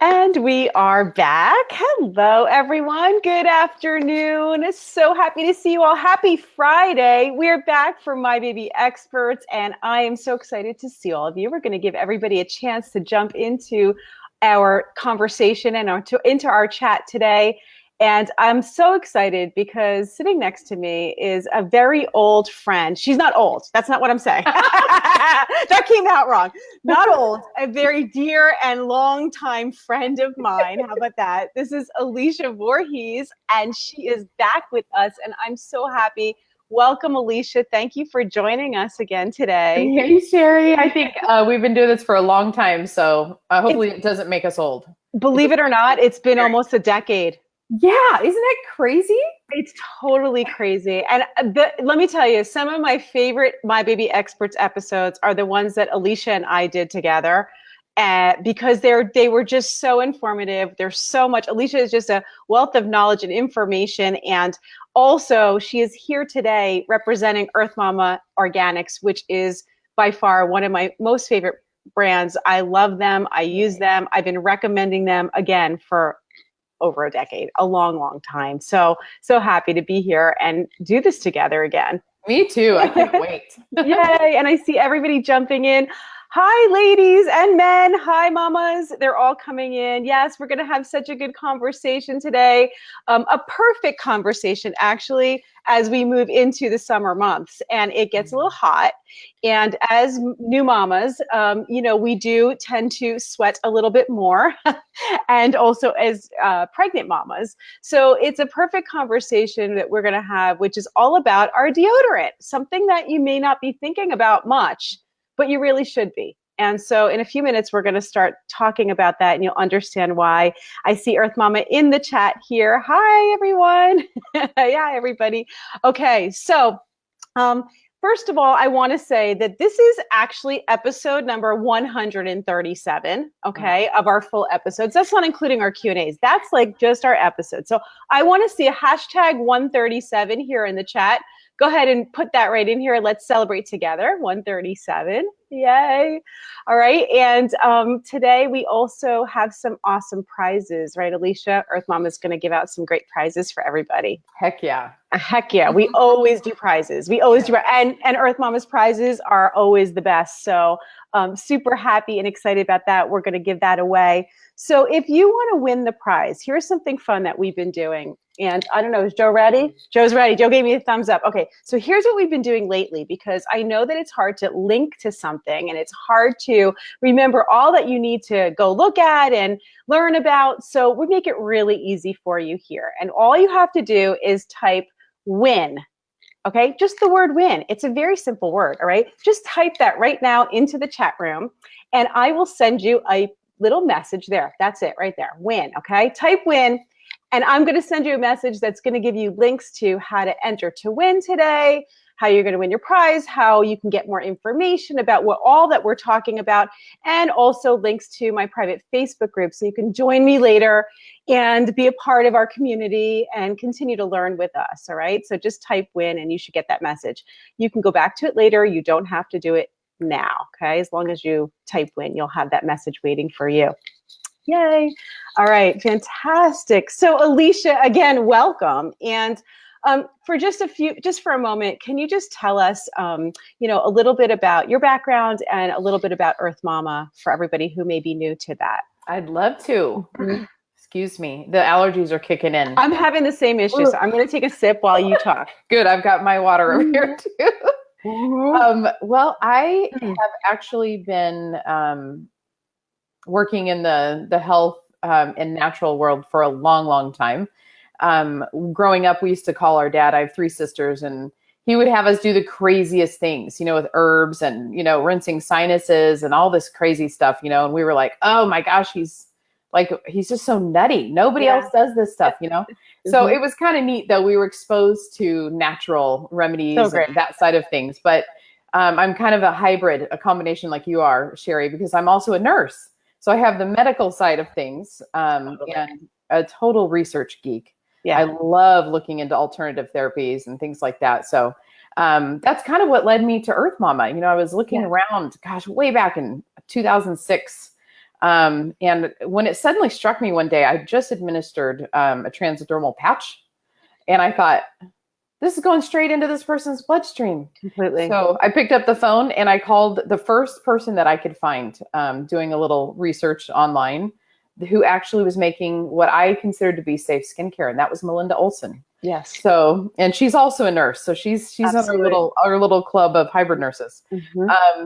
And we are back. Hello, everyone. Good afternoon. So happy to see you all. Happy Friday. We're back for My Baby Experts, and I am so excited to see all of you. We're going to give everybody a chance to jump into our conversation and into our chat today. And I'm so excited because sitting next to me is a very old friend. She's not old. That's not what I'm saying. That came out wrong. Not old, a very dear and longtime friend of mine. How about that? This is Alicia Voorhies, and she is back with us, and I'm so happy. Welcome, Alicia. Thank you for joining us again today. Hey, Shari. I think we've been doing this for a long time, so hopefully it doesn't make us old. Believe it or not, it's been almost a decade. Yeah, isn't that crazy? It's totally crazy. And let me tell you, some of my favorite My Baby Experts episodes are the ones that Alicia and I did together. Because they were just so informative. There's so much. Alicia is just a wealth of knowledge and information. And also, she is here today representing Earth Mama Organics, which is by far one of my most favorite brands. I love them. I use them. I've been recommending them again for over a decade, a long, long time. So happy to be here and do this together again. Me too. I can't wait. Yay. And I see everybody jumping in. Hi, ladies and men. Hi, mamas. They're all coming in. Yes, we're going to have such a good conversation today. A perfect conversation, actually, as we move into the summer months and it gets a little hot. And as new mamas, we do tend to sweat a little bit more and also as pregnant mamas. So it's a perfect conversation that we're going to have, which is all about our deodorant, something that you may not be thinking about much, but you really should be. And so in a few minutes, we're going to start talking about that and you'll understand why. I see Earth Mama in the chat here. Hi, everyone. Yeah, everybody. Okay, so first of all, I want to say that this is actually episode number 137, okay, of our full episodes. That's not including our Q&As. That's like just our episodes. So I want to see a hashtag 137 here in the chat. Go ahead and put that right in here. Let's celebrate together. 137. Yay. All right. And today we also have some awesome prizes, right, Alicia? Earth Mama is going to give out some great prizes for everybody. Heck yeah. Heck yeah. We always do prizes. We always do. And Earth Mama's prizes are always the best. So super happy and excited about that. We're going to give that away. So if you want to win the prize, here's something fun that we've been doing. And I don't know, is Joe ready? Joe's ready. Joe gave me a thumbs up. Okay, so here's what we've been doing lately, because I know that it's hard to link to something and it's hard to remember all that you need to go look at and learn about. So we make it really easy for you here. And all you have to do is type win. Okay, just the word win. It's a very simple word, all right? Just type that right now into the chat room and I will send you a little message there. That's it right there, win, okay? Type win. And I'm going to send you a message that's going to give you links to how to enter to win today, how you're going to win your prize, how you can get more information about all that we're talking about, and also links to my private Facebook group so you can join me later and be a part of our community and continue to learn with us, all right? So just type win and you should get that message. You can go back to it later. You don't have to do it now, okay? As long as you type win, you'll have that message waiting for you. Yay. All right, fantastic. So Alicia, again, welcome. And for a moment, can you just tell us, a little bit about your background and a little bit about Earth Mama for everybody who may be new to that? I'd love to. Excuse me. The allergies are kicking in. I'm having the same issue, so I'm going to take a sip while you talk. Good. I've got my water over here too. Well, I have actually been working in the health and natural world for a long, long time. Growing up, we used to call our dad, I have 3 sisters, and he would have us do the craziest things, with herbs and, rinsing sinuses and all this crazy stuff, and we were like, oh my gosh, he's just so nutty. Nobody else does this stuff, So it was kind of neat that we were exposed to natural remedies and that side of things. But I'm kind of a hybrid, a combination like you are, Shari, because I'm also a nurse. So I have the medical side of things and a total research geek. Yeah. I love looking into alternative therapies and things like that. So that's kind of what led me to Earth Mama. I was looking around, gosh, way back in 2006. And when it suddenly struck me one day, I just administered a transdermal patch, and I thought, this is going straight into this person's bloodstream. Completely. So I picked up the phone and I called the first person that I could find, doing a little research online, who actually was making what I considered to be safe skincare, and that was Melinda Olson. Yes. So, and she's also a nurse, so she's on our little club of hybrid nurses.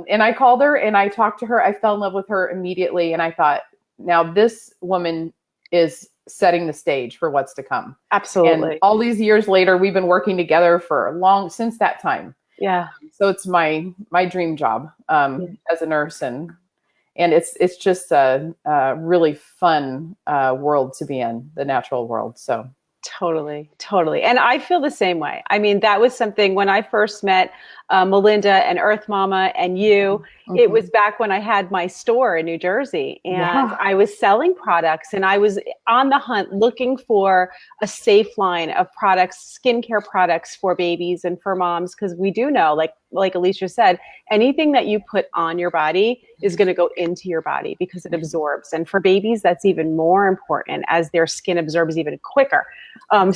And I called her and I talked to her. I fell in love with her immediately, and I thought, now this woman is setting the stage for what's to come. Absolutely. And all these years later, we've been working together for since that time. Yeah. So it's my dream job as a nurse, and it's just a really fun world to be in, the natural world. So totally. And I feel the same way. I mean, that was something when I first met Melinda and Earth Mama and you, it was back when I had my store in New Jersey, and I was selling products, and I was on the hunt looking for a safe line of products, skincare products for babies and for moms. Cause we do know, like Alicia said, anything that you put on your body is going to go into your body because it absorbs. And for babies, that's even more important, as their skin absorbs even quicker. And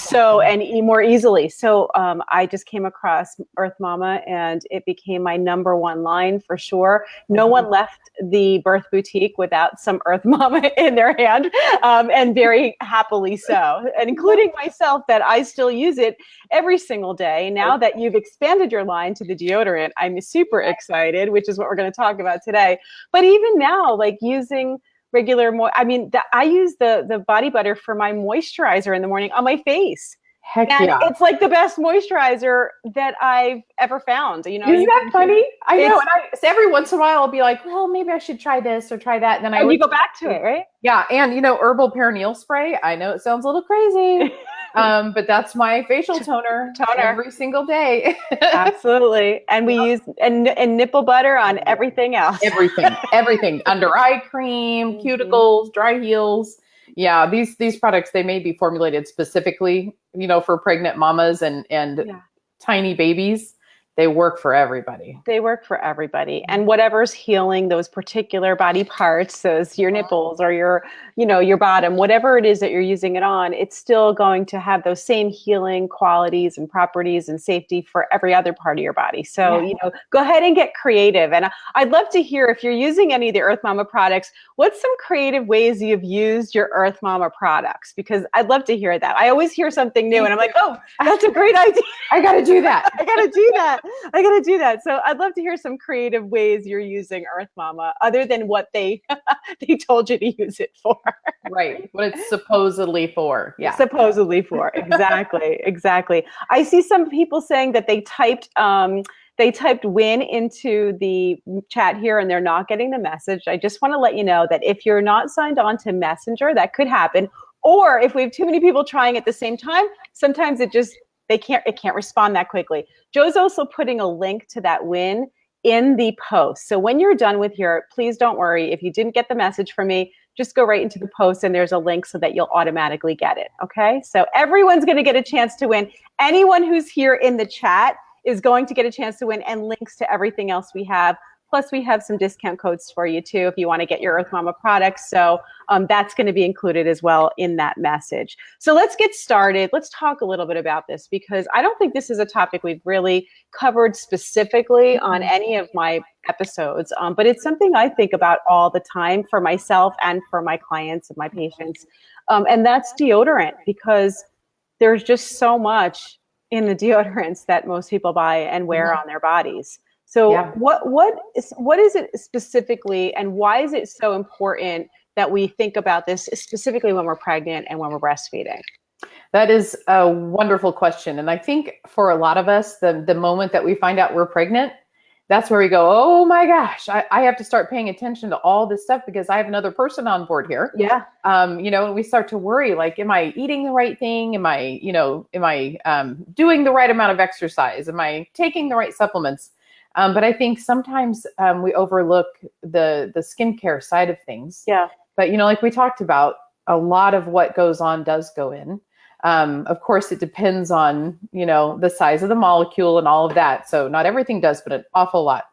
more easily. So I just came across Earth Mama, and it became my number one line for sure. No one left the birth boutique without some Earth Mama in their hand, and very happily so, and including myself, that I still use it every single day. Now that you've expanded your line to the deodorant, I'm super excited, which is what we're going to talk about today. But even now, like using regular, I use the body butter for my moisturizer in the morning on my face. Heck and yeah. It's like the best moisturizer that I've ever found. You know, isn't that funny? I know. And so every once in a while I'll be like, well, maybe I should try this or try that. And then you go back to it, right? Yeah. And herbal perineal spray. I know it sounds a little crazy, but that's my facial toner every single day. Absolutely. And we use and nipple butter on everything else. Everything. Under eye cream, cuticles, dry heels. Yeah, these products, they may be formulated specifically, for pregnant mamas and tiny babies. They work for everybody. And whatever's healing those particular body parts, those your nipples or your bottom, whatever it is that you're using it on, it's still going to have those same healing qualities and properties and safety for every other part of your body. So, go ahead and get creative. And I'd love to hear, if you're using any of the Earth Mama products, what's some creative ways you've used your Earth Mama products? Because I'd love to hear that. I always hear something new and I'm like, oh, that's a great idea. I got to do that. I got to do that. So I'd love to hear some creative ways you're using Earth Mama, other than what they told you to use it for. Right. What it's supposedly for. Yeah. Supposedly for. Exactly. I see some people saying that they typed WIN into the chat here and they're not getting the message. I just want to let you know that if you're not signed on to Messenger, that could happen. Or if we have too many people trying at the same time, sometimes it can't respond that quickly. Joe's also putting a link to that WIN in the post. So when you're done with here, please don't worry. If you didn't get the message from me, just go right into the post and there's a link so that you'll automatically get it. Okay. So everyone's going to get a chance to win. Anyone who's here in the chat is going to get a chance to win, and links to everything else we have. Plus, we have some discount codes for you too if you want to get your Earth Mama products. So that's going to be included as well in that message. So let's get started. Let's talk a little bit about this, because I don't think this is a topic we've really covered specifically on any of my episodes, but it's something I think about all the time for myself and for my clients and my patients. And that's deodorant, because there's just so much in the deodorants that most people buy and wear on their bodies. So what is it specifically, and why is it so important that we think about this specifically when we're pregnant and when we're breastfeeding? That is a wonderful question. And I think for a lot of us, the moment that we find out we're pregnant, that's where we go, oh my gosh, I have to start paying attention to all this stuff because I have another person on board here. Yeah. And we start to worry, like, am I eating the right thing? Am I doing the right amount of exercise? Am I taking the right supplements? But I think sometimes we overlook the skincare side of things. Yeah. But, like we talked about, a lot of what goes on does go in. Of course, it depends on, the size of the molecule and all of that. So not everything does, but an awful lot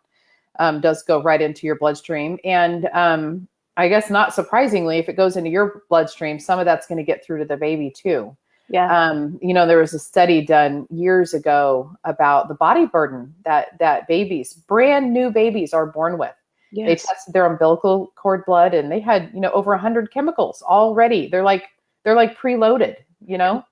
does go right into your bloodstream. And I guess not surprisingly, if it goes into your bloodstream, some of that's going to get through to the baby too. Yeah. You know, there was a study done years ago about the body burden that babies, brand new babies, are born with. Yes. They tested their umbilical cord blood, and they had, you know, over 100 chemicals already. They're like preloaded, you know?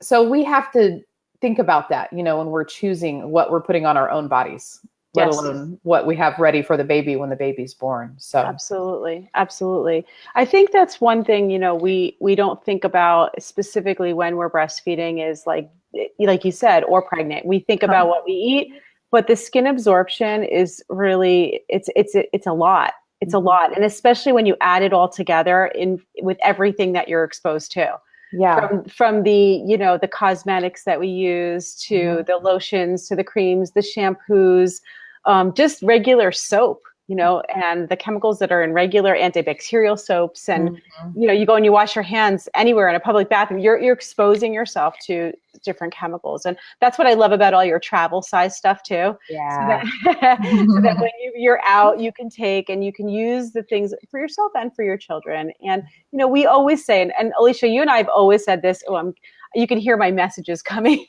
So we have to think about that, you know, when we're choosing what we're putting on our own bodies, let alone what we have ready for the baby when the baby's born. So absolutely. Absolutely. I think that's one thing, you know, we don't think about specifically when we're breastfeeding is like you said, or pregnant. We think about what we eat, but the skin absorption is really, it's a lot. It's a lot. And especially when you add it all together with everything that you're exposed to. Yeah. From the, you know, the cosmetics that we use to the lotions, to the creams, the shampoos, just regular soap, you know, and the chemicals that are in regular antibacterial soaps. And, you know, you go and you wash your hands anywhere in a public bathroom, you're exposing yourself to different chemicals. And that's what I love about all your travel size stuff too. Yeah. So that when you're out, you can take and you can use the things for yourself and for your children. And, you know, we always say, and Alicia, you and I have always said this, you can hear my messages coming.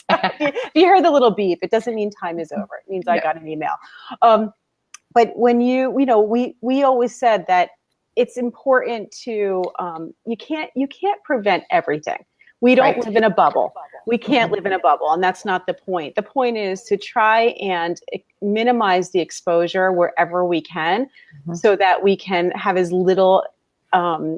If you hear the little beep, it doesn't mean time is over. It means I got an email. But when you know, we always said that it's important to, you can't prevent everything. We don't live in a bubble. We can't live in a bubble, and that's not the point. The point is to try and minimize the exposure wherever we can, so that we can have as little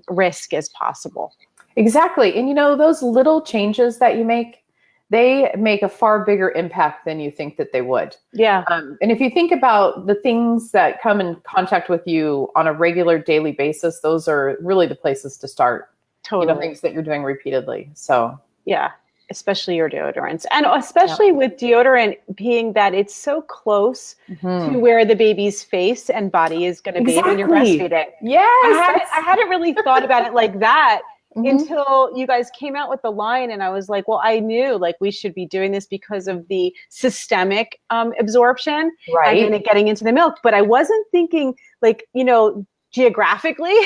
risk as possible. Exactly. And you know, those little changes that you make, they make a far bigger impact than you think that they would. Yeah. And if you think about the things that come in contact with you on a regular daily basis, those are really the places to start. Totally. You know, things that you're doing repeatedly. So yeah, especially your deodorants, and especially with deodorant being that it's so close to where the baby's face and body is going to be when you're breastfeeding. Yes. I hadn't really thought about it like that. Until you guys came out with the line, and I was like, well, I knew like we should be doing this because of the systemic absorption and then it getting into the milk. But I wasn't thinking like, you know, geographically,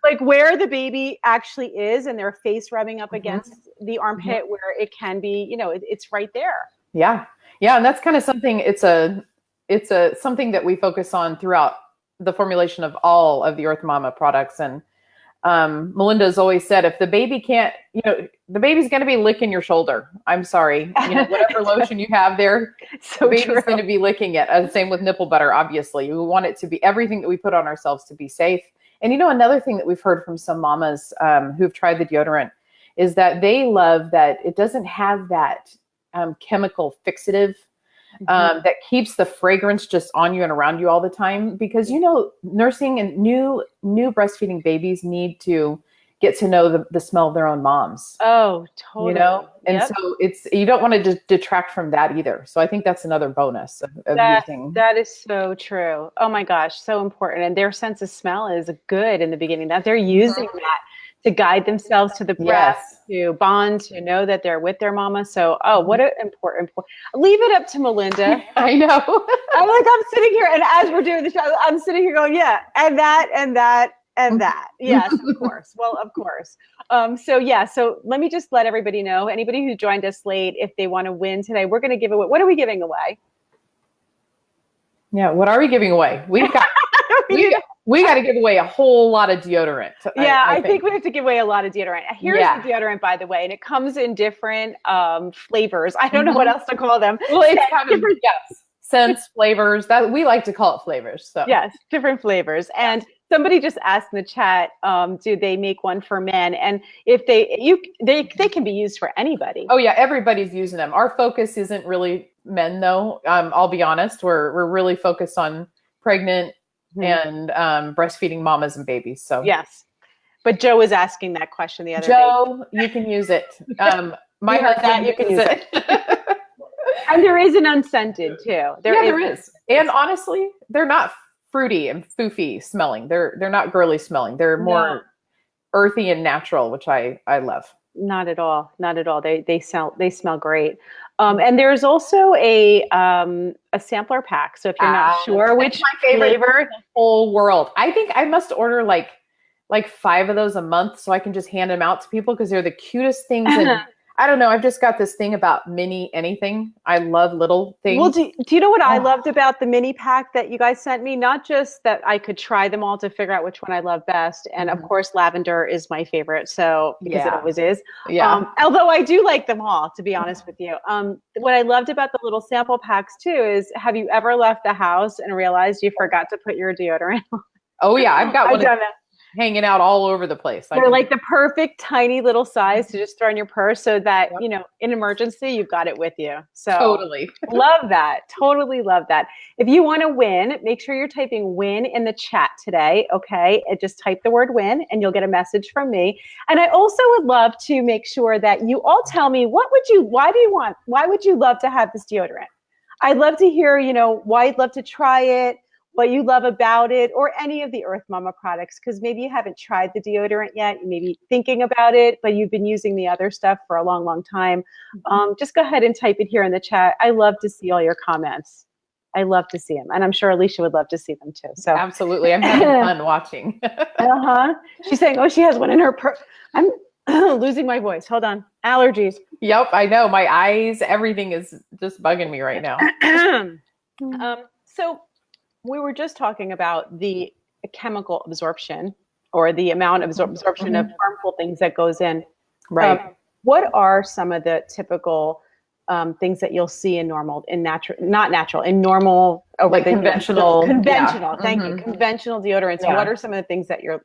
like where the baby actually is and their face rubbing up against the armpit where it can be, you know, it's right there. Yeah. Yeah. And that's kind of something, it's something that we focus on throughout the formulation of all of the Earth Mama products. And Melinda's always said, if the baby can't, you know, the baby's going to be licking your shoulder. I'm sorry. You know, whatever lotion you have there, the baby's going to be licking it. Same with nipple butter, obviously. We want it to be everything that we put on ourselves to be safe. And, you know, another thing that we've heard from some mamas who've tried the deodorant is that they love that it doesn't have that chemical fixative that keeps the fragrance just on you and around you all the time, because, you know, nursing and new breastfeeding babies need to get to know the smell of their own moms. Oh, totally. You know, and so you don't want to detract from that either. So I think that's another bonus of using. That is so true. Oh my gosh, so important. And their sense of smell is good in the beginning, that they're using that to guide themselves to the breast, to bond, to know that they're with their mama. So, what an important point. Leave it up to Melinda. I know. I'm sitting here, and as we're doing the show, I'm sitting here going, yeah, and that, and that, and that. Yes, of course. Well, of course. So let me just let everybody know, anybody who joined us late, if they want to win today, we're going to give away. What are we giving away? Yeah, what are we giving away? We've got we got to give away a whole lot of deodorant. I think we have to give away a lot of deodorant. Here's the deodorant, by the way, and it comes in different flavors. I don't know what else to call them. Well, it's kind of scents, flavors. That we like to call it flavors. So yes, different flavors. And somebody just asked in the chat, do they make one for men? And if they can be used for anybody. Oh yeah, everybody's using them. Our focus isn't really men, though. I'll be honest. We're really focused on pregnant and breastfeeding mamas and babies. So yes, but Joe was asking that question the other day. Joe, you can use it. My husband, you can use it. And there is an unscented too. There is. And honestly, they're not fruity and foofy smelling. They're not girly smelling. They're more earthy and natural, which I love. Not at all. Not at all. They smell great. And there's also a sampler pack. So if you're not sure which my favorite flavor, in the whole world, I think I must order like 5 of those a month so I can just hand them out to people because they're the cutest things. And I don't know, I've just got this thing about mini anything. I love little things. well, do you know what I loved about the mini pack that you guys sent me? Not just that I could try them all to figure out which one I love best. And of course, lavender is my favorite. So because it always is. Yeah. Although I do like them all, to be honest with you. What I loved about the little sample packs too is, have you ever left the house and realized you forgot to put your deodorant on? Oh yeah, I've got one done that. hanging out all over the place. They're like the perfect tiny little size to just throw in your purse so that, you know, in emergency, you've got it with you. So totally love that. Totally love that. If you want to win, make sure you're typing win in the chat today. Okay. And just type the word win and you'll get a message from me. And I also would love to make sure that you all tell me, why would you love to have this deodorant? I'd love to hear, you know, why you'd love to try it, what you love about it, or any of the Earth Mama products, because maybe you haven't tried the deodorant yet. You may be thinking about it, but you've been using the other stuff for a long, long time. Just go ahead and type it here in the chat. I love to see all your comments. I love to see them. And I'm sure Alicia would love to see them too. So absolutely. I'm having fun watching. She's saying, oh, she has one in her purse. I'm losing my voice. Hold on. Allergies. Yep, I know. My eyes, everything is just bugging me right now. So we were just talking about the chemical absorption, or the amount of absorption of harmful things that goes in. Right. What are some of the typical things that you'll see in normal, like conventional. Thank you. Conventional deodorants. Yeah. What are some of the things that you're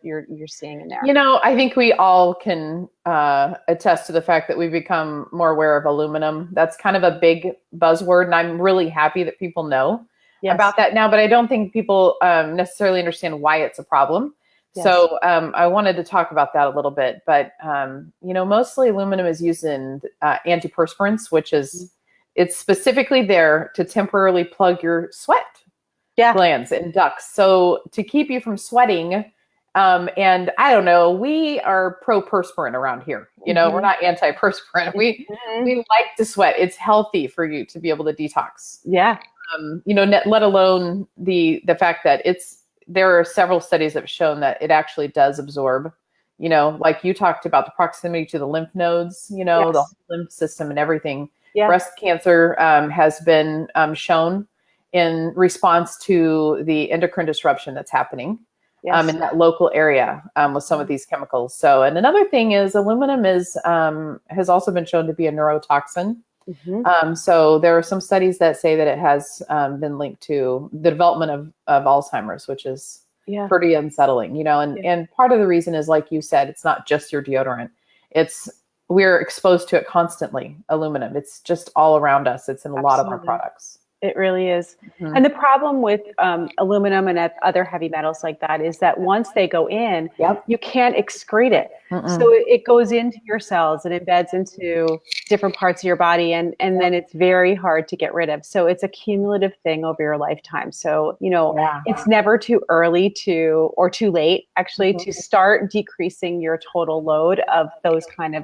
seeing in there? You know, I think we all can attest to the fact that we've become more aware of aluminum. That's kind of a big buzzword, and I'm really happy that people know about that now, but I don't think people necessarily understand why it's a problem. Yes. So I wanted to talk about that a little bit, but you know, mostly aluminum is used in antiperspirants, which is, it's specifically there to temporarily plug your sweat glands and ducts. So to keep you from sweating, and I don't know, we are pro-perspirant around here. You know, we're not antiperspirant. We like to sweat. It's healthy for you to be able to detox. Yeah. You know, let alone the fact that there are several studies that have shown that it actually does absorb, you know, like you talked about the proximity to the lymph nodes, you know, the whole lymph system and everything. Yeah. Breast cancer has been shown in response to the endocrine disruption that's happening in that local area with some of these chemicals. So, and another thing is aluminum has also been shown to be a neurotoxin. So there are some studies that say that it has been linked to the development of Alzheimer's, which is pretty unsettling, you know, and part of the reason is, like you said, it's not just your deodorant. We're exposed to it constantly. Aluminum. It's just all around us. It's in a lot of our products. It really is. And the problem with aluminum and other heavy metals like that is that once they go in, you can't excrete it. So it goes into your cells and embeds into different parts of your body, and then it's very hard to get rid of. So it's a cumulative thing over your lifetime. So, you know, it's never too early or too late, actually, to start decreasing your total load of those kind of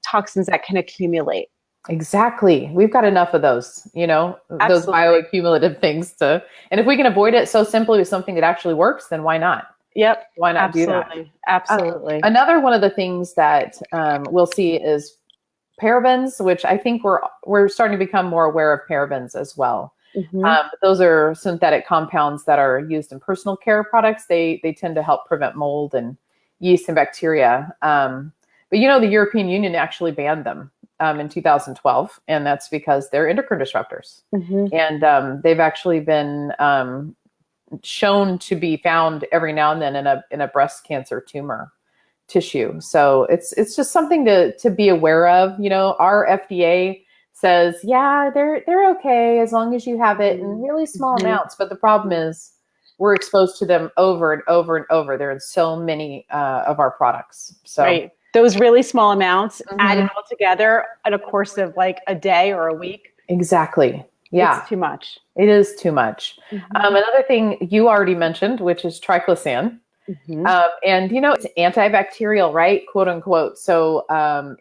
toxins that can accumulate. Exactly. We've got enough of those, you know, those bioaccumulative things and if we can avoid it so simply with something that actually works, then why not? Yep. Why not do that? Absolutely. Another one of the things that we'll see is parabens, which I think we're starting to become more aware of parabens as well. Those are synthetic compounds that are used in personal care products. They tend to help prevent mold and yeast and bacteria. But you know, the European Union actually banned them in 2012, and that's because they're endocrine disruptors. And they've actually been shown to be found every now and then in a breast cancer tumor tissue. So it's just something to be aware of. You know, our FDA says, yeah, they're okay as long as you have it in really small amounts. But the problem is we're exposed to them over and over and over. They're in so many of our products. So those really small amounts added all together in a course of like a day or a week. Exactly. Yeah. It's too much. It is too much. Another thing you already mentioned, which is triclosan. Mhm. And, it's antibacterial, right? Quote unquote. So I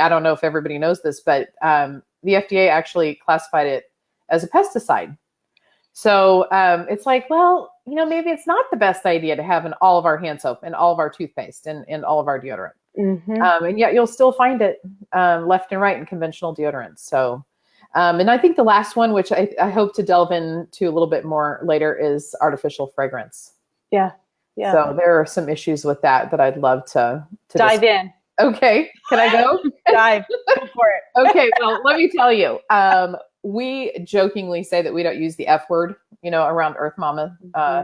don't know if everybody knows this, but the FDA actually classified it as a pesticide. So it's like, well, maybe it's not the best idea to have in all of our hand soap and all of our toothpaste and all of our deodorant. And yet you'll still find it left and right in conventional deodorants. So, and I think the last one, which I hope to delve into a little bit more later, is artificial fragrance. Yeah. Yeah. So there are some issues with that I'd love to dive in. Okay. Can I go? Dive. Go for it. Okay. Well, let me tell you, we jokingly say that we don't use the F word, around Earth Mama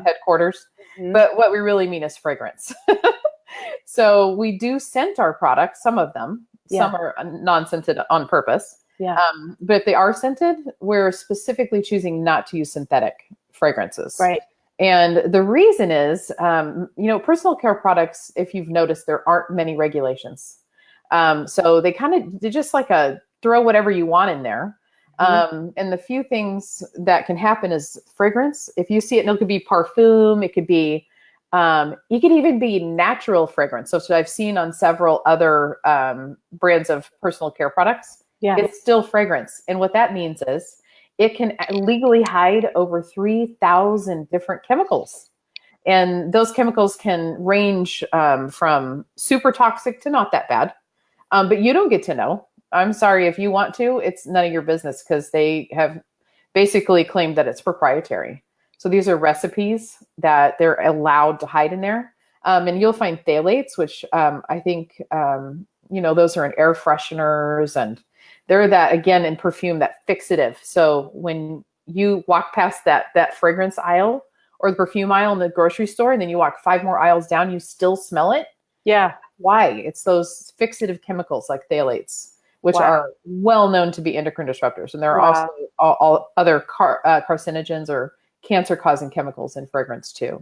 headquarters, but what we really mean is fragrance. So we do scent our products, some of them, some are non-scented on purpose. Yeah. But if they are scented, we're specifically choosing not to use synthetic fragrances. Right. And the reason is, personal care products, if you've noticed, there aren't many regulations. So they just like throw whatever you want in there. And the few things that can happen is fragrance. If you see it, it could be parfum, it could be, it could even be natural fragrance. So I've seen on several other brands of personal care products, it's still fragrance. And what that means is it can legally hide over 3,000 different chemicals. And those chemicals can range from super toxic to not that bad. But you don't get to know. I'm sorry, if you want to, it's none of your business because they have basically claimed that it's proprietary. So these are recipes that they're allowed to hide in there. And you'll find phthalates, which I think, those are in air fresheners, and they're that, again, in perfume, that fixative. So when you walk past that fragrance aisle or the perfume aisle in the grocery store, and then you walk 5 more aisles down, you still smell it. Yeah. Why? It's those fixative chemicals like phthalates, which are well known to be endocrine disruptors. And there are also all other carcinogens or cancer-causing chemicals in fragrance too.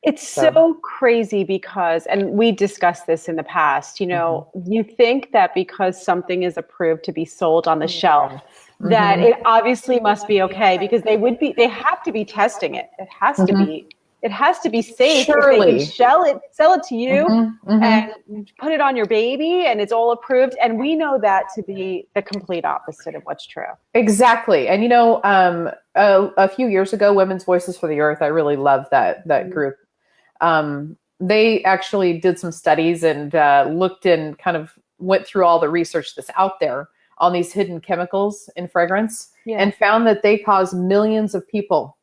It's so crazy because, and we discussed this in the past, you think that because something is approved to be sold on the shelf, that it obviously must be okay, because they have to be testing it. It has to be safe. Surely. If they can sell it to you and put it on your baby and it's all approved. And we know that to be the complete opposite of what's true. Exactly. And, a few years ago, Women's Voices for the Earth, I really love that group. They actually did some studies and looked and kind of went through all the research that's out there on these hidden chemicals in fragrance and found that they cause millions of people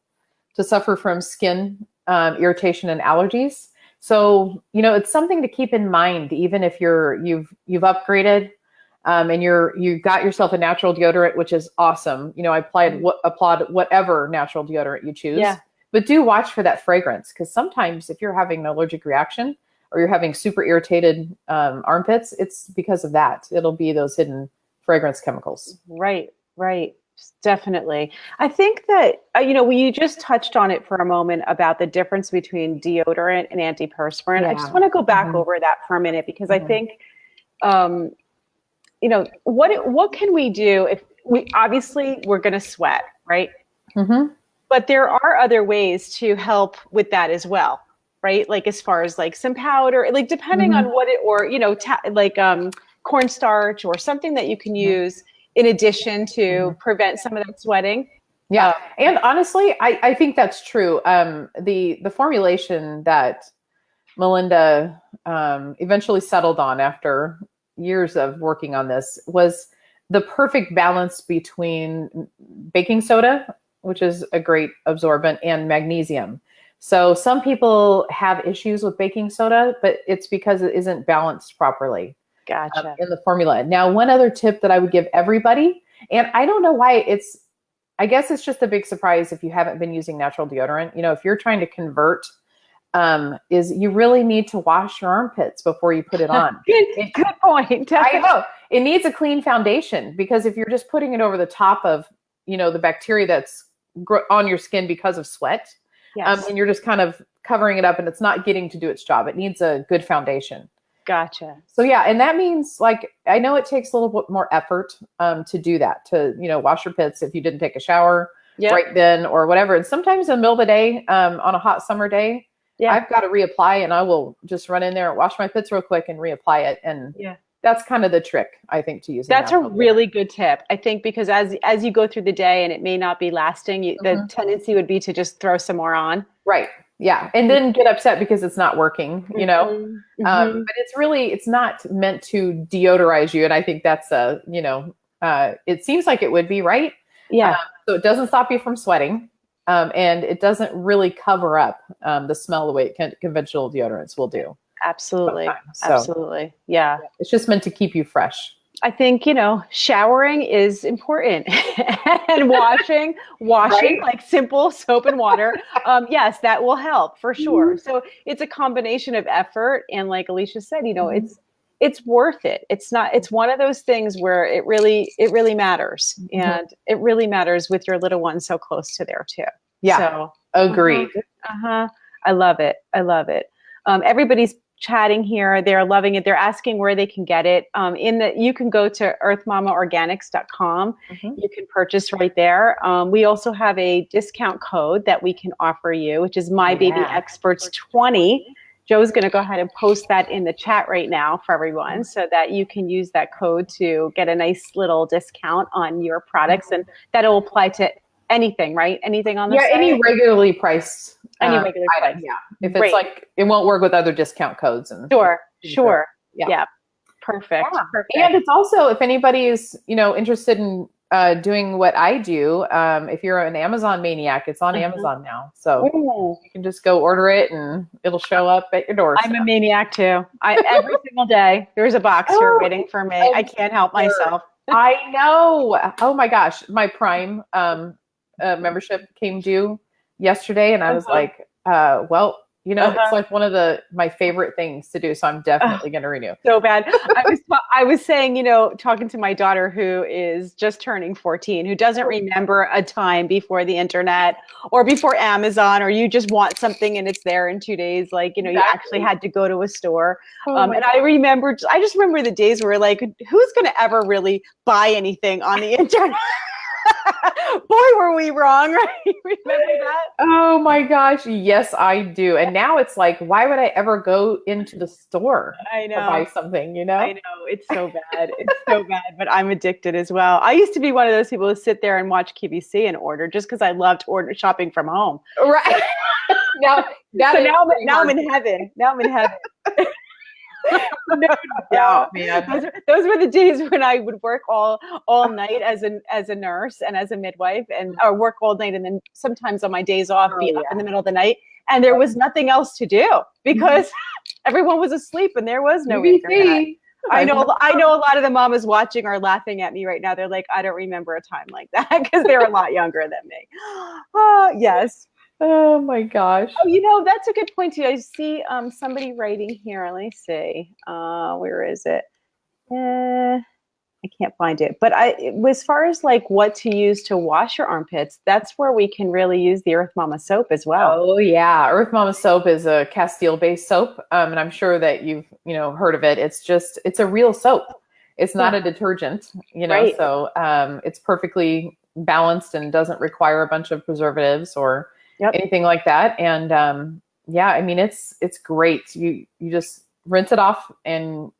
to suffer from skin irritation and allergies. So, it's something to keep in mind, even if you've upgraded and you got yourself a natural deodorant, which is awesome. I applaud whatever natural deodorant you choose. Yeah. But do watch for that fragrance, because sometimes if you're having an allergic reaction or you're having super irritated armpits, it's because of that. It'll be those hidden fragrance chemicals. Right. Definitely. I think that, we just touched on it for a moment about the difference between deodorant and antiperspirant. I just want to go back over that for a minute, because I think, what can we do if we're going to sweat, right? But there are other ways to help with that as well, right? Like as far as like some powder, like depending on what cornstarch or something that you can use in addition to prevent some of that sweating. Yeah. And honestly, I think that's true. The formulation that Melinda eventually settled on after years of working on this was the perfect balance between baking soda, which is a great absorbent, and magnesium. So some people have issues with baking soda, but it's because it isn't balanced properly. Gotcha. In the formula. Now, one other tip that I would give everybody, and I don't know why I guess it's just a big surprise if you haven't been using natural deodorant. If you're trying to convert, is you really need to wash your armpits before you put it on. Good point. I know. It needs a clean foundation, because if you're just putting it over the top of, the bacteria that's on your skin because of sweat, and you're just kind of covering it up and it's not getting to do its job. It needs a good foundation. Gotcha. So and that means, I know it takes a little bit more effort to do that, to, wash your pits if you didn't take a shower right then or whatever. And sometimes in the middle of the day, on a hot summer day, I've got to reapply, and I will just run in there and wash my pits real quick and reapply it. And that's kind of the trick, I think, to using. That's a really good tip, I think, because as you go through the day and it may not be lasting, the tendency would be to just throw some more on. Right. Yeah. And then get upset because it's not working, you know, but it's not meant to deodorize you. And I think that's it seems like it would be, right? Yeah. So it doesn't stop you from sweating. And it doesn't really cover up the smell the way conventional deodorants will do. Absolutely. Absolutely. Yeah. It's just meant to keep you fresh. I think, showering is important and washing, Right? like simple soap and water. Yes, that will help for sure. So it's a combination of effort. And like Alicia said, it's worth it. It's one of those things where it really matters. And it really matters with your little one so close to there too. Yeah. So agreed. I love it. I love it. Everybody's chatting here. They're loving it. They're asking where they can get it. You can go to earthmamaorganics.com. You can purchase right there. We also have a discount code that we can offer you, which is MyBabyExperts20. Joe's going to go ahead and post that in the chat right now for everyone so that you can use that code to get a nice little discount on your products. And that'll apply to anything, right? Anything on the site? Any regularly priced regular item. price. Yeah. If it's like, it won't work with other discount codes. And Sure. Yeah. Perfect. Yeah. Perfect. And it's also, if anybody is, interested in doing what I do, if you're an Amazon maniac, it's on Amazon now. So you can just go order it and it'll show up at your door. I'm a maniac too. Every single day, there's a box here waiting for me. I can't help myself. I know. Oh my gosh. My Prime membership came due yesterday, and I was like, it's like one of my favorite things to do. So I'm definitely going to renew. So bad. I was saying, talking to my daughter who is just turning 14, who doesn't remember a time before the internet or before Amazon, or you just want something and it's there in 2 days. Like, you actually had to go to a store. And I just remember the days where like, who's going to ever really buy anything on the internet? Boy, were we wrong, right? Remember that? Oh my gosh. Yes, I do. And now it's like, why would I ever go into the store to buy something, I know. It's so bad. It's so bad, but I'm addicted as well. I used to be one of those people who sit there and watch QVC and order just because I loved shopping from home. Right. now I'm in heaven. Now I'm in heaven. No doubt, man. Those were the days when I would work all night as a nurse and as a midwife, or work all night, and then sometimes on my days off be up in the middle of the night, and there was nothing else to do because everyone was asleep and there was no internet. I know a lot of the mamas watching are laughing at me right now. They're like, I don't remember a time like that because they're a lot younger than me. Oh, yes. Oh my gosh. Oh, that's a good point too. I see somebody writing here. Let me see. Where is it? I can't find it. But as far as like what to use to wash your armpits, that's where we can really use the Earth Mama soap as well. Oh yeah. Earth Mama soap is a Castile based soap. And I'm sure that you've, heard of it. It's a real soap. It's not a detergent, Right. So it's perfectly balanced and doesn't require a bunch of preservatives or anything like that. And it's great. You just rinse it off and,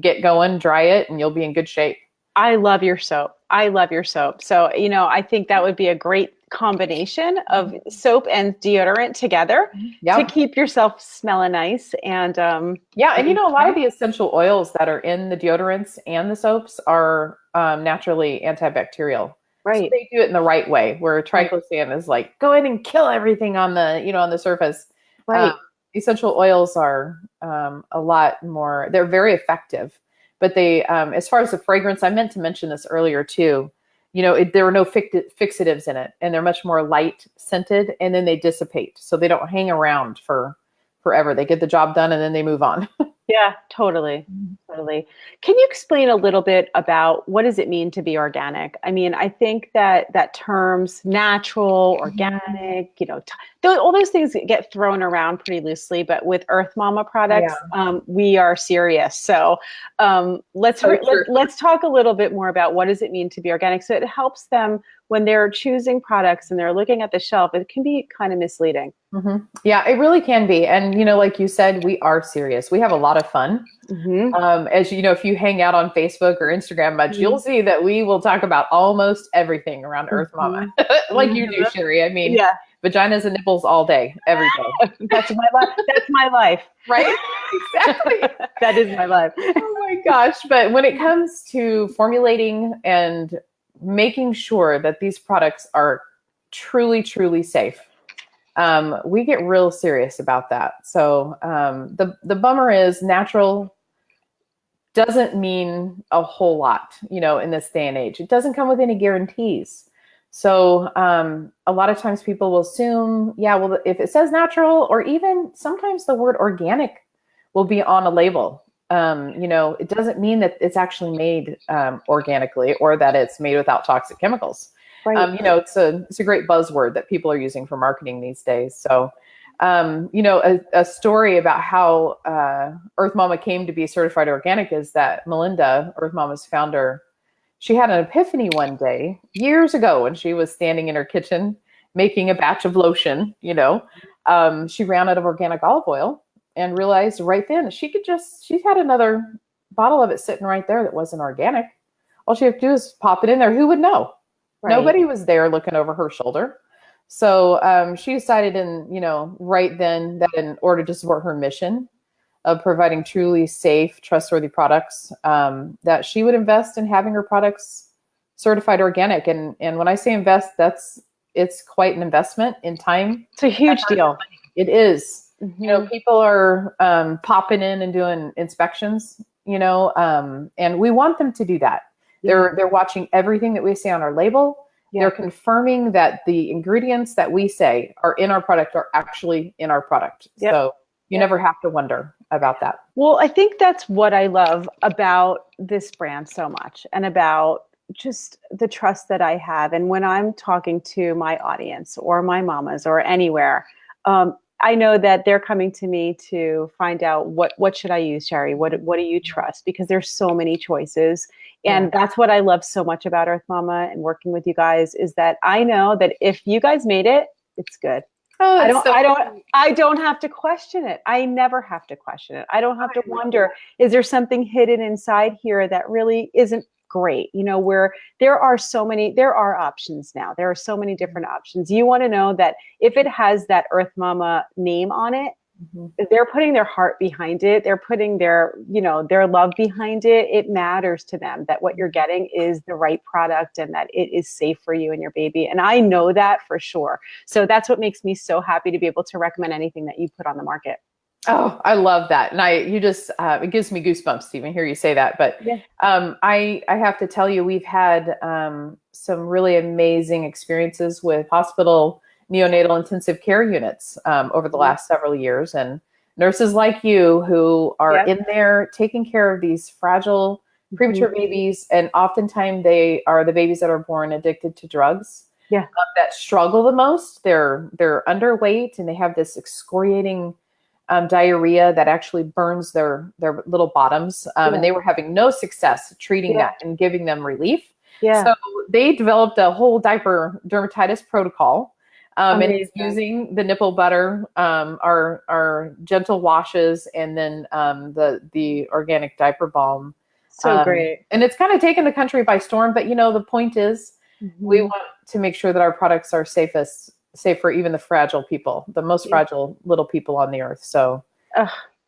get going, dry it, and you'll be in good shape. I love your soap. So, I think that would be a great combination of soap and deodorant together to keep yourself smelling nice. And a lot of the essential oils that are in the deodorants and the soaps are naturally antibacterial. Right. So they do it in the right way, where triclosan is like, go in and kill everything on the surface. Right. Essential oils are a lot more, they're very effective, but they, as far as the fragrance, I meant to mention this earlier too, there are no fixatives in it, and they're much more light scented, and then they dissipate. So they don't hang around for forever. They get the job done and then they move on. Yeah, totally. Totally. Can you explain a little bit about what does it mean to be organic? I mean, I think that terms natural, organic, all those things get thrown around pretty loosely, but with Earth Mama products, we are serious. So let's talk a little bit more about what does it mean to be organic. So it helps them when they're choosing products and they're looking at the shelf. It can be kind of misleading. Mm-hmm. Yeah, it really can be. And, you know, like you said, we are serious. We have a lot of fun. Mm-hmm. As you know, if you hang out on Facebook or Instagram much, you'll see that we will talk about almost everything around Earth Mama, like you do, Shari. I mean, vaginas and nipples all day, every day. That's my life. That's my life. Right? Exactly. That is my life. Oh my gosh. But when it comes to formulating and making sure that these products are truly, truly safe, we get real serious about that. So the bummer is natural doesn't mean a whole lot, you know, in this day and age. It doesn't come with any guarantees. So a lot of times people will assume, yeah, well, if it says natural, or even sometimes the word organic will be on a label. You know, it doesn't mean that it's actually made organically or that it's made without toxic chemicals. Right. You know, it's a great buzzword that people are using for marketing these days. So, you know, a story about how Earth Mama came to be certified organic is that Melinda, Earth Mama's founder, she had an epiphany one day years ago when she was standing in her kitchen making a batch of lotion. You know, she ran out of organic olive oil and realized right then she had another bottle of it sitting right there that wasn't organic. All she had to do is pop it in there. Who would know? Right. Nobody was there looking over her shoulder. So she decided right then that in order to support her mission of providing truly safe, trustworthy products, that she would invest in having her products certified organic. And when I say invest, it's quite an investment in time. It's a huge deal. It is. Mm-hmm. You know, people are popping in and doing inspections, you know, and we want them to do that. They're watching everything that we say on our label. Yeah. They're confirming that the ingredients that we say are in our product are actually in our product. Yep. So you never have to wonder about that. Well, I think that's what I love about this brand so much, and about just the trust that I have. And when I'm talking to my audience or my mamas or anywhere, I know that they're coming to me to find out what should I use, Shari? What do you trust? Because there's so many choices. And that's what I love so much about Earth Mama and working with you guys, is that I know that if you guys made it, it's good. Oh, I don't have to question it. I never have to question it. I don't have to wonder, is there something hidden inside here that really isn't great? You know, where there are options now. There are so many different options. You want to know that if it has that Earth Mama name on it, they're putting their heart behind it. They're putting their love behind it. It matters to them that what you're getting is the right product and that it is safe for you and your baby. And I know that for sure. So that's what makes me so happy to be able to recommend anything that you put on the market. Oh, I love that. And it gives me goosebumps to even hear you say that. But I have to tell you, we've had some really amazing experiences with hospital neonatal intensive care units over the last several years, and nurses like you who are in there taking care of these fragile premature babies. And oftentimes they are the babies that are born addicted to drugs, that struggle the most. They're underweight and they have this excoriating diarrhea that actually burns their little bottoms. And they were having no success treating that and giving them relief. So they developed a whole diaper dermatitis protocol. And it's using the nipple butter, our gentle washes, and then the organic diaper balm. So great. And it's kind of taken the country by storm. But, you know, the point is we want to make sure that our products are safe for even the fragile people, the most fragile little people on the earth. So,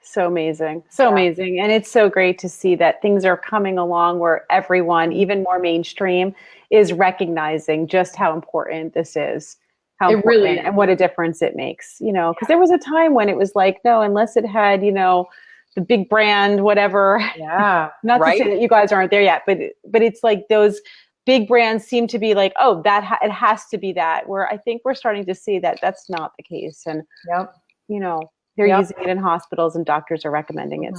so amazing. So amazing. And it's so great to see that things are coming along where everyone, even more mainstream, is recognizing just how important this is. How it really, and what a difference it makes, you know, because there was a time when it was like, no, unless it had, you know, the big brand, whatever. Yeah. Not to say that you guys aren't there yet, but it's like those big brands seem to be like, oh, it has to be that, where I think we're starting to see that that's not the case. And, you know, they're using it in hospitals and doctors are recommending it.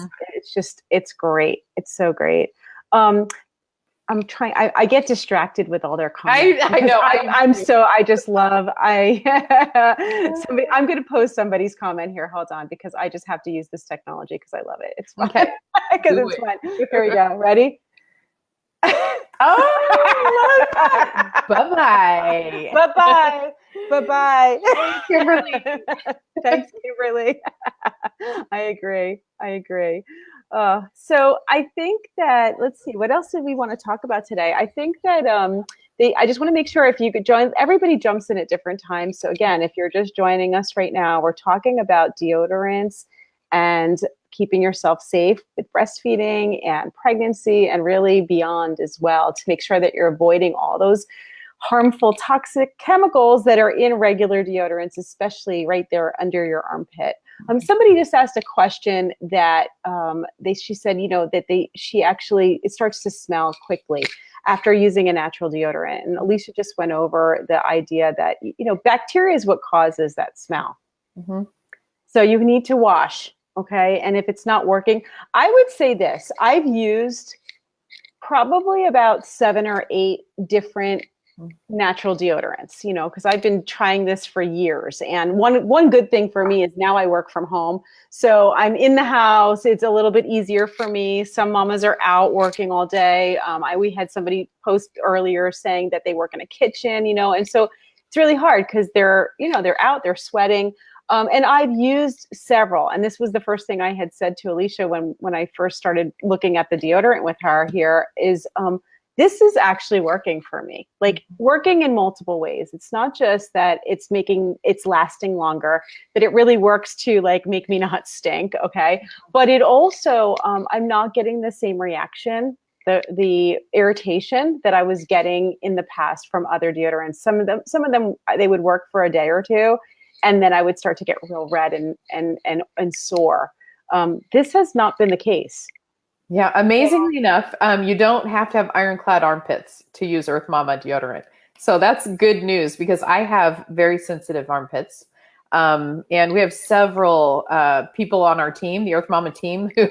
It's great. It's so great. I'm trying. I get distracted with all their comments. I know. I just love. I'm going to post somebody's comment here. Hold on, because I just have to use this technology because I love it. It's fun. Okay. Because it's fun. Here we go. Ready? Oh, bye-bye. Bye-bye. Bye-bye. Hey, Kimberly. Thanks, Kimberly. I agree. So I think that, let's see, what else did we want to talk about today? I think that I just want to make sure if you could join, everybody jumps in at different times. So again, if you're just joining us right now, we're talking about deodorants and keeping yourself safe with breastfeeding and pregnancy and really beyond as well, to make sure that you're avoiding all those harmful toxic chemicals that are in regular deodorants, especially right there under your armpit. Somebody just asked a question that she said, it starts to smell quickly after using a natural deodorant. And Alicia just went over the idea that, bacteria is what causes that smell. Mm-hmm. So you need to wash. Okay. And if it's not working, I would say this, I've used probably about 7 or 8 different natural deodorants, because I've been trying this for years. And one good thing for me is now I work from home. So I'm in the house. It's a little bit easier for me. Some mamas are out working all day. We had somebody post earlier saying that they work in a kitchen, and so it's really hard because they're out, they're sweating. And I've used several, and this was the first thing I had said to Alicia when I first started looking at the deodorant with her here is, this is actually working for me, like working in multiple ways. It's not just that it's lasting longer, but it really works to like make me not stink. Okay. But it also, I'm not getting the same reaction, the irritation that I was getting in the past from other deodorants. Some of them, they would work for a day or two, and then I would start to get real red and sore. This has not been the case. Yeah, amazingly enough, you don't have to have ironclad armpits to use Earth Mama deodorant. So that's good news because I have very sensitive armpits. And we have several people on our team, the Earth Mama team, who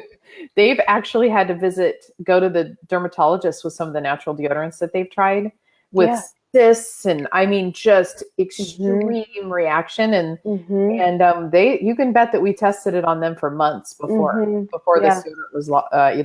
they've actually had to go to the dermatologist with some of the natural deodorants that they've tried with cysts, and I mean just extreme reaction, and you can bet that we tested it on them for months before this deodorant was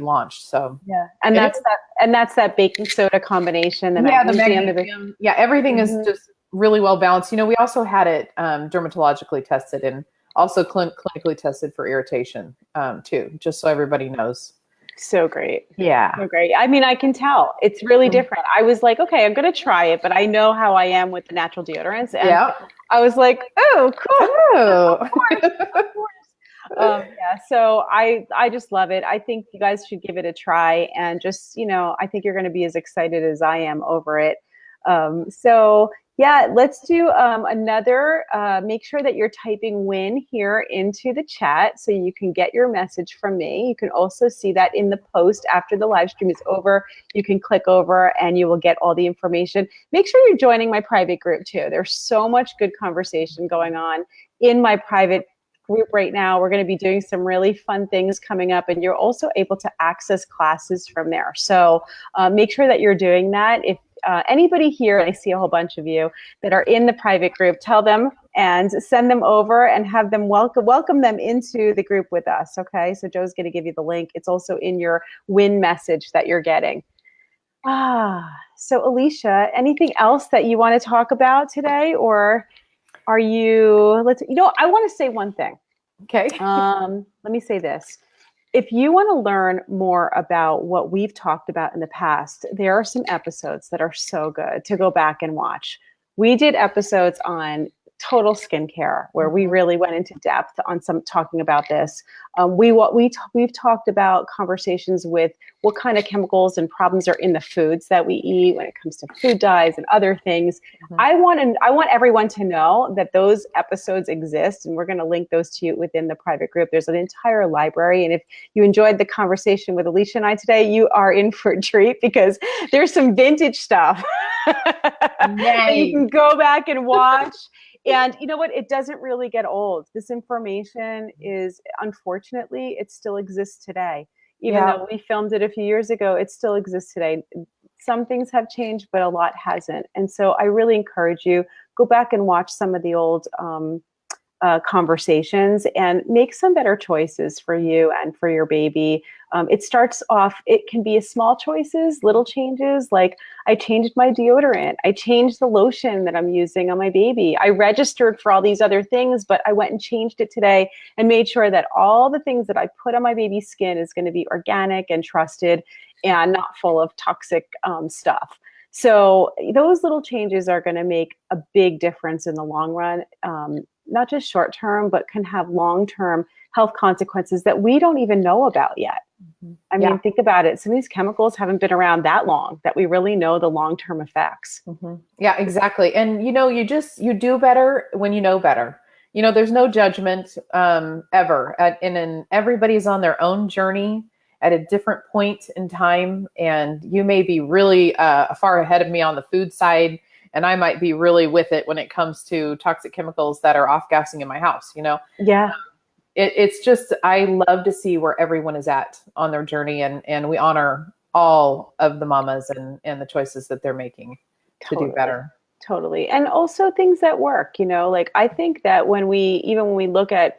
launched. So and that's that baking soda combination. The magnesium. Yeah, everything is just really well balanced. We also had it dermatologically tested and also clinically tested for irritation too, just so everybody knows. So great. Yeah. So great. I mean, I can tell it's really different. I was like, okay, I'm going to try it, but I know how I am with the natural deodorants. And I was like, oh, cool. Of course. So I just love it. I think you guys should give it a try, and just, I think you're going to be as excited as I am over it. Let's do another, make sure that you're typing WIN here into the chat so you can get your message from me. You can also see that in the post after the live stream is over. You can click over and you will get all the information. Make sure you're joining my private group too. There's so much good conversation going on in my private group right now. We're going to be doing some really fun things coming up, and you're also able to access classes from there. So make sure that you're doing that. If anybody here, and I see a whole bunch of you that are in the private group, tell them and send them over and have them welcome them into the group with us. Okay. So Joe's going to give you the link. It's also in your WIN message that you're getting. So Alicia, anything else that you want to talk about today, or are you, I want to say one thing. Okay. Let me say this. If you want to learn more about what we've talked about in the past, there are some episodes that are so good to go back and watch. We did episodes on total skincare where we really went into depth on talking about this. We've talked about conversations with what kind of chemicals and problems are in the foods that we eat when it comes to food dyes and other things. I want everyone to know that those episodes exist, and we're going to link those to you within the private group. There's an entire library, and if you enjoyed the conversation with Alicia and I today, you are in for a treat because there's some vintage stuff that you can go back and watch. And you know what? It doesn't really get old. This information is, unfortunately, it still exists today. Even though we filmed it a few years ago, it still exists today. some things have changed, but a lot hasn't. And so I really encourage you, go back and watch some of the old conversations and make some better choices for you and for your baby. It starts off, it can be small choices, little changes, like I changed my deodorant. I changed the lotion that I'm using on my baby. I registered for all these other things, but I went and changed it today and made sure that all the things that I put on my baby's skin is going to be organic and trusted and not full of toxic stuff. So those little changes are going to make a big difference in the long run, not just short term, but can have long-term health consequences that we don't even know about yet. I mean, think about it. Some of these chemicals haven't been around that long that we really know the long-term effects. Yeah, exactly. And, you do better when you know better. There's no judgment ever. And everybody's on their own journey at a different point in time. And you may be really far ahead of me on the food side, and I might be really with it when it comes to toxic chemicals that are off-gassing in my house, Yeah. It's just, I love to see where everyone is at on their journey, and we honor all of the mamas and the choices that they're making to do better. Totally. And also things that work, like I think that when we look at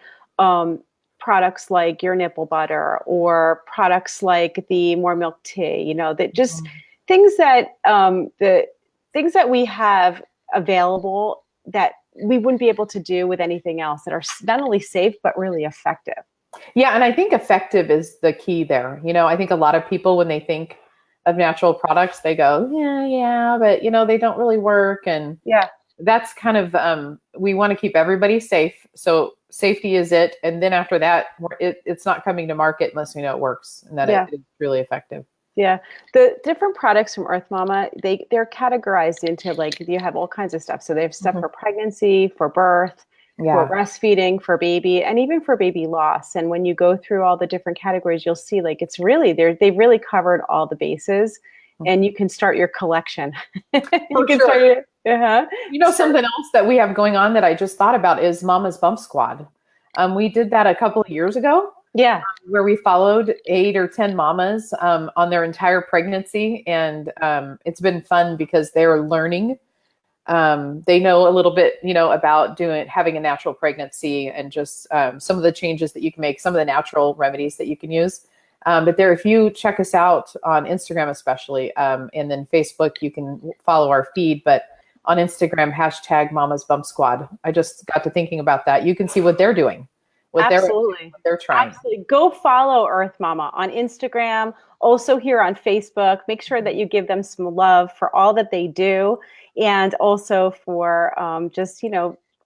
products like your nipple butter or products like the more milk tea, that just things that the things that we have available that we wouldn't be able to do with anything else, that are not only safe, but really effective. Yeah. And I think effective is the key there. I think a lot of people, when they think of natural products, they go, yeah, but they don't really work. And that's kind of, we want to keep everybody safe. So safety is it. And then after that, it's not coming to market unless we know it works and that it's really effective. Yeah. The different products from Earth Mama, they're categorized into, like, you have all kinds of stuff. So they have stuff for pregnancy, for birth, for breastfeeding, for baby, and even for baby loss. And when you go through all the different categories, you'll see, like, it's really, they've really covered all the bases, and you can start your collection. Start your, something else that we have going on that I just thought about is Mama's Bump Squad. We did that a couple of years ago. Yeah. Where we followed 8 or 10 mamas on their entire pregnancy. And it's been fun because they're learning. They know a little bit, about having a natural pregnancy and just some of the changes that you can make, some of the natural remedies that you can use. But if you check us out on Instagram, especially, and then Facebook, you can follow our feed. But on Instagram, # Mama's Bump Squad. I just got to thinking about that. You can see what they're doing. What they're trying. Absolutely. Go follow Earth Mama on Instagram, also here on Facebook. Make sure that you give them some love for all that they do, and also for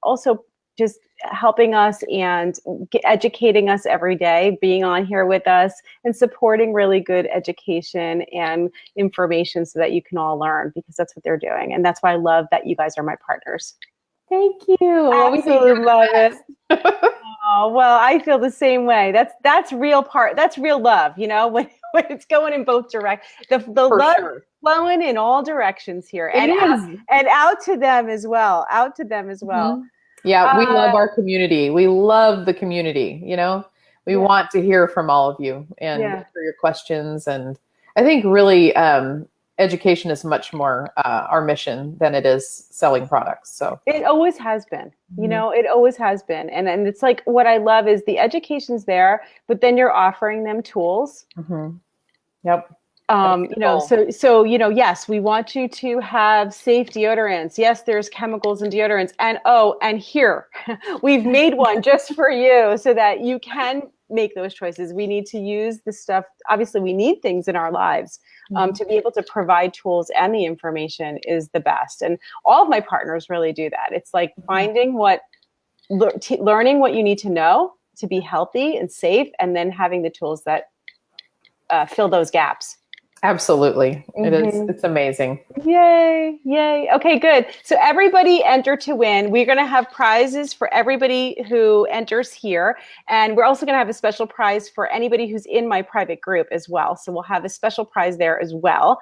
also just helping us and educating us every day, being on here with us and supporting really good education and information so that you can all learn, because that's what they're doing. And that's why I love that you guys are my partners. Thank you. Absolutely love it. Oh, well, I feel the same way. That's real love, when it's going in both directions. The love flowing in all directions here, and out to them as well. Yeah, we love our community. We love the community. We want to hear from all of you and for your questions. And I think really education is much more our mission than it is selling products. So it always has been, it always has been. And it's like, what I love is the education's there, but then you're offering them tools. Yep. Yes, we want you to have safe deodorants. Yes, there's chemicals in deodorants. And here, we've made one just for you so that you can make those choices. We need to use the stuff. Obviously, we need things in our lives. To be able to provide tools and the information is the best. And all of my partners really do that. It's like finding learning what you need to know to be healthy and safe, and then having the tools that fill those gaps. Absolutely. It is. It's amazing. Yay. Okay, good. So everybody enter to win. We're going to have prizes for everybody who enters here. And we're also going to have a special prize for anybody who's in my private group as well. So we'll have a special prize there as well.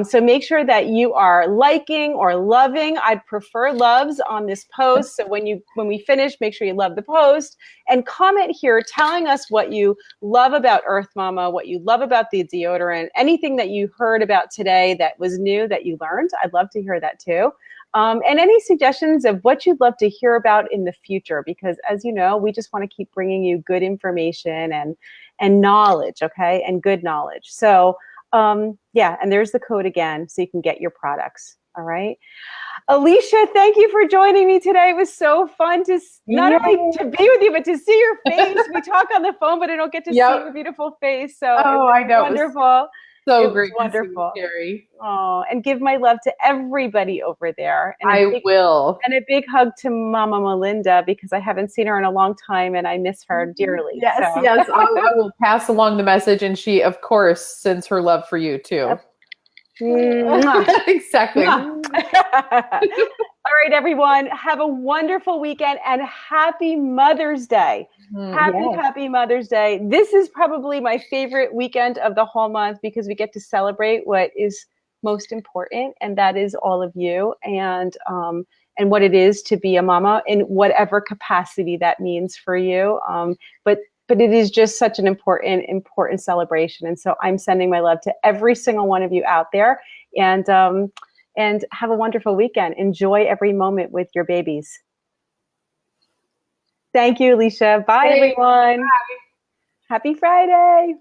So make sure that you are liking or loving. I'd prefer loves on this post. So when we finish, make sure you love the post and comment here telling us what you love about Earth Mama, what you love about the deodorant, anything that you heard about today that was new that you learned. I'd love to hear that too. And any suggestions of what you'd love to hear about in the future, because as you know, we just want to keep bringing you good information and knowledge, okay, and good knowledge. So yeah, and there's the code again, so you can get your products. All right. Alicia, thank you for joining me today. It was so fun to not only to be with you, but to see your face. We talk on the phone, but I don't get to see your beautiful face. So it was wonderful. So it great, was wonderful, Shari. Oh, and give my love to everybody over there. And I will. And a big hug to Mama Melinda, because I haven't seen her in a long time and I miss her dearly. Yes, so. yes. I will pass along the message, and she, of course, sends her love for you too. Exactly. All right, everyone. Have a wonderful weekend and happy Mother's Day. Happy Mother's Day. This is probably my favorite weekend of the whole month because we get to celebrate what is most important, and that is all of you and what it is to be a mama in whatever capacity that means for you. But it is just such an important celebration. And so I'm sending my love to every single one of you out there, and have a wonderful weekend. Enjoy every moment with your babies. Thank you, Alicia. Bye, everyone. Bye. Happy Friday.